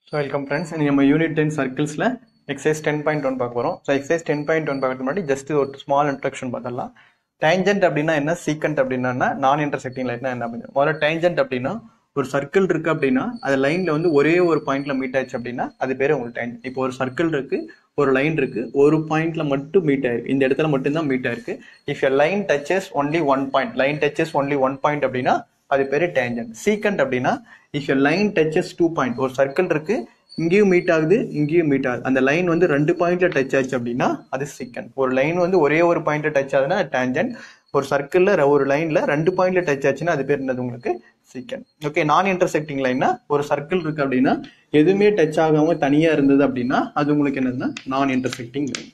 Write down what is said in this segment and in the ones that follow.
So welcome friends. In our unit 10 circles la exercise 10.1 பார்க்க போறோம். So exercise 10.1 பார்க்கிறதுக்கு முன்னாடி just ஒரு small introduction பார்த்தலாம். Tangent அப்படினா என்ன, secant அப்படினா என்ன, non intersecting line என்ன அப்படினா. முதல்ல tangent அப்படினா ஒரு சர்க்கிள் இருக்கு அப்படினா அது லைன்ல வந்து ஒரே ஒரு பாயிண்ட்ல மீட் ஆச்சு அப்படினா அது பேரு உங்களுக்கு tangent. இப்போ ஒரு சர்க்கிள் இருக்கு, ஒரு லைன் இருக்கு, ஒரு பாயிண்ட்ல மட்டும் மீட் ஆயிருக்கு. இந்த இடத்துல மட்டும் தான் மீட் ஆயிருக்கு. If a line touches only one point, line touches only one point அப்படினா அது பேரு tangent. Secant அப்படினா if a line touches 2 point, ஒரு சர்க்கிள் இருக்கு, இங்கேயும் மீட் ஆகுது, இங்கேயும் மீட் ஆகுது, அந்த லைன் வந்து ரெண்டு பாயிண்ட்ல டச் ஆச்சு அப்படின்னா அது secant. ஒரு லைன் வந்து ஒரே ஒரு பாயிண்ட்ல டச் ஆகுதுன்னா tangent. ஒரு சர்க்கிள்ல ஒரு லைன்ல ரெண்டு பாயிண்ட்ல டச் ஆச்சுன்னா அது பேர் என்னது உங்களுக்கு secant. ஓகே, நான் இன்டர்செக்டிங் லைன்னா ஒரு சர்க்கிள் இருக்கு அப்படின்னா எதுவுமே டச் ஆகாம தனியா இருந்தது அப்படின்னா அது உங்களுக்கு என்னதுன்னா நான் இன்டர்செக்டிங் லைன்.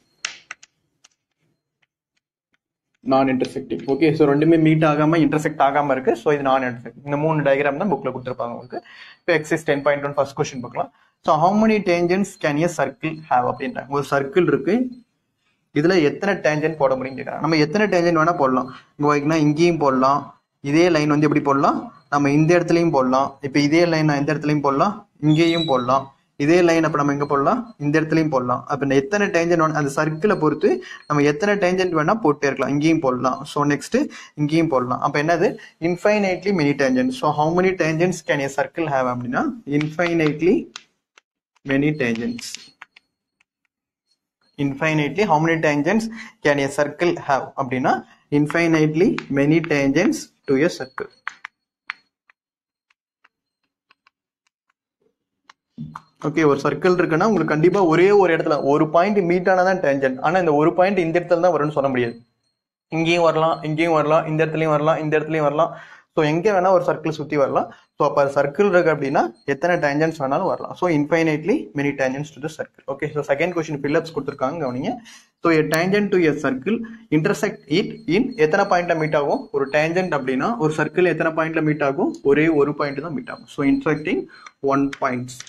நான் இன்டர்செக்டிங். ஓகே, ஸோ ரெண்டுமே மீட் ஆகாம இன்டர்செக்ட் ஆகாம இருக்கு. ஸோ இது நான் இன்டர்செக்ட். இந்த மூணு டயக்ராம் தான் புக்ல கொடுத்துருப்பாங்க உங்களுக்கு. இப்போ எக்ஸைஸ் 10.1 ஃபர்ஸ்ட் கொஸ்டின் பார்க்கலாம். So how many tangents can a circle have அப்படின்றாங்க. ஒரு சர்க்கிள் இருக்கு, இதுல எத்தனை டேஞ்சன்ட் போட முடியும் கேட்கறாங்க. நம்ம எத்தனை டேஞ்சன்ட் வேணா போடலாம். இங்க இங்கேயும் போடலாம், இதே லைன் வந்து எப்படி போடலாம், நம்ம இந்த இடத்துலயும் போடலாம். இப்போ இதே லைன் நான் இந்த இடத்துலயும் போடலாம், இங்கேயும் போடலாம். இதே லைன் அப்ப நம்ம எங்க போடலாம், இந்த இடத்துலயும் போடலாம். அப்ப எத்தனை டேஞ்சன்ட் அந்த சர்க்கிளை பொறுத்து நம்ம எத்தனை டேஞ்சன்ட் வேணா போட்டே இருக்கலாம். இங்கேயும் போடலாம், ஸோ நெக்ஸ்ட் இங்கேயும் போடலாம். அப்ப என்னது, infinitely many tangent. So how many tangents can a circle have அப்படின்னா infinitely many tangents. Infinitely how many tangents can a circle have அப்படின்னா infinitely many tangents to a circle. Okay, ஒரு circle இருக்குன்னா உங்களுக்கு கண்டிப்பா ஒரே ஒரு இடத்துல ஒரு பாயிண்ட் மீட் ஆனதான் டேஞ்சன்ட். ஆனா இந்த ஒரு பாயிண்ட் இந்த இடத்துல தான் வரும்னு சொல்ல முடியாது. இங்கேயும் வரலாம், இங்கேயும் வரலாம், இந்த இடத்துலயும் வரலாம், இந்த இடத்துலயும் வரலாம். ஸோ எங்க வேணா ஒரு சர்க்கிள் சுத்தி வரலாம். ஸோ அப்போ சர்க்கிள் இருக்கு அப்படின்னா எத்தனை டேஞ்சன்ஸ் வேணாலும் வரலாம். So infinitely many tangents to the circle. Okay, so second question fill-ups கொடுத்துருக்காங்க கவனிங்க. So a tangent to a circle intersect it in எத்தனை பாயிண்ட்ல மீட் ஆகும். ஒரு டேஞ்சன்ட் அப்படின்னா ஒரு சர்க்கிள் எத்தனை பாயிண்ட்ல மீட் ஆகும், ஒரே ஒரு பாயிண்ட் தான் மீட் ஆகும். So intersecting one points.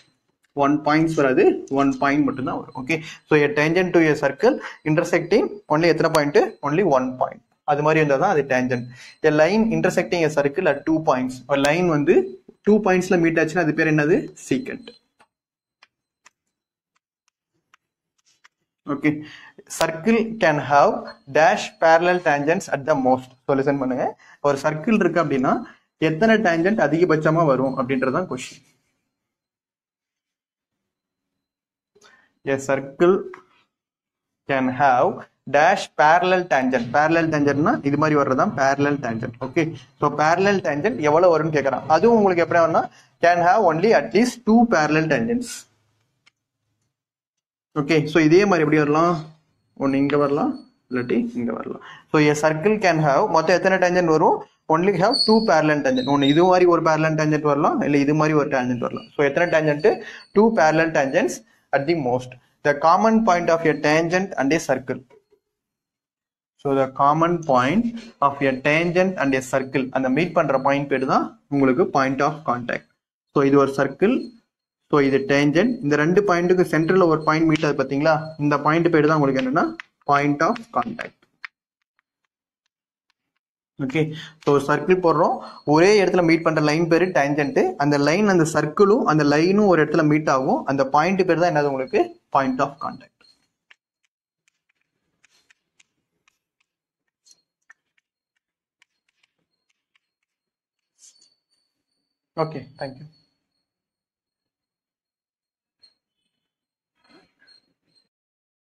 One points வராது, ஒன் பாயிண்ட் மட்டும் தான் வரும். Okay, so a tangent to a circle intersecting only எத்தனை பாயிண்ட், ஒன்லி ஒன் பாயிண்ட். அது மாதிரி இருந்தால் தான் அது tangent. A line intersecting a circle at 2 points. ஒரு லைன் வந்து 2 pointsல மீட் ஆச்சுன்னா அது பேர் என்னது, secant. Okay, circle can have dash parallel tangents at the most. So listen பண்ணுங்க, ஒரு சர்க்கிள் இருக்கு அப்படின்னா எத்தனை டேஞ்சன்ட் அதிகபட்சமா வரும் அப்படின்றதான் question. A circle can have dash parallel tangent. Parallel tangentனா இது மாதிரி வர்றதுதான் parallel tangent. Okay, so parallel tangent எவ்வளவு வரும்னு கேட்கறான். அதுவும் உங்களுக்கு எப்படி வரும்னா can have only at least 2 parallel tangents. Okay, so இதே மாதிரி எப்படி வரலாம், ஒன்று இங்க வரலாம், இல்லாட்டி இங்க வரலாம். So a circle can have மொத்தம் எத்தனை tangent வரும், only have 2 parallel tangent. ஒன்று இது மாதிரி ஒரு parallel tangent வரலாம், இல்லை இது மாதிரி ஒரு tangent வரலாம். ஸோ எத்தனை tangent, 2 parallel tangents at the most. The common point of a tangent and a circle. So the common point of a tangent and a circle, அந்த மீட் பண்ற பாயிண்ட் பேரு தான் உங்களுக்கு பாயிண்ட் ஆஃப் கான்டாக்ட். ஸோ இது ஒரு circle, so இது tangent. இந்த ரெண்டு பாயிண்ட்டுக்கு சென்டர்ல ஒரு பாயிண்ட் மீட் ஆகுது பாத்தீங்களா, இந்த பாயிண்ட் பேரு தான் உங்களுக்கு என்னன்னா point of contact. Okay, so ஒரு சர்க்கிள் போடுறோம், ஒரே இடத்துல மீட் பண்ற லைன் பேரு டேஞ்சன்ட். அந்த லைன் அந்த சர்க்கிளும் அந்த லைனும் ஒரு இடத்துல மீட் ஆகும், அந்த பாயிண்ட் பேர் தான் என்னது உங்களுக்கு point of contact. Okay, thank you.